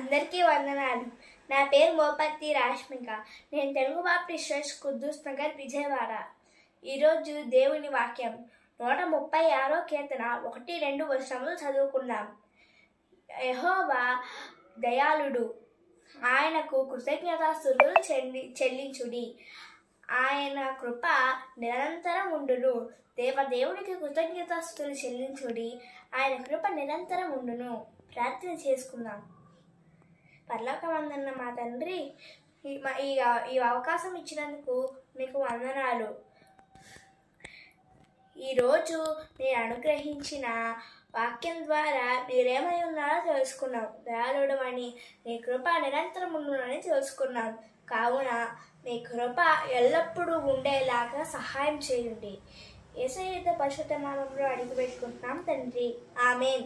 అందరికీ వందనాలు. నా పేరు మోపత్తి రాష్మిక. నేను తెలుగు బాప్టిస్ట్ చర్చ్ కుద్దూస్ నగర్, విజయవాడ. ఈరోజు దేవుని వాక్యం 136 కీర్తన 1-2 వచనములు చదువుకుందాం. యెహోవా దయాళుడు, ఆయనకు కృతజ్ఞతాస్తుతులు చెల్లించుడి. ఆయన కృప నిరంతరం ఉండును. దేవునికి కృతజ్ఞతాస్తుతులు చెల్లించుడి. ఆయన కృప నిరంతరం ఉండును. ప్రార్థన చేసుకుందాం. పరలోకమందున్న మా తండ్రి, ఈ అవకాశం ఇచ్చినందుకు మీకు వందనాలు. ఈరోజు మీరు అనుగ్రహించిన వాక్యం ద్వారా మీరేమై ఉన్నారో తెలుసుకున్నాం. దయాళుడు అని, మీ కృప నిరంతరం ఉండునని తెలుసుకున్నాం. కావున మీ కృప ఎల్లప్పుడూ ఉండేలాగా సహాయం చేయండి. యేసయ్య పరిశుద్ధ నామములో అడిగి పెట్టుకుంటున్నాం తండ్రి. ఆమేన్.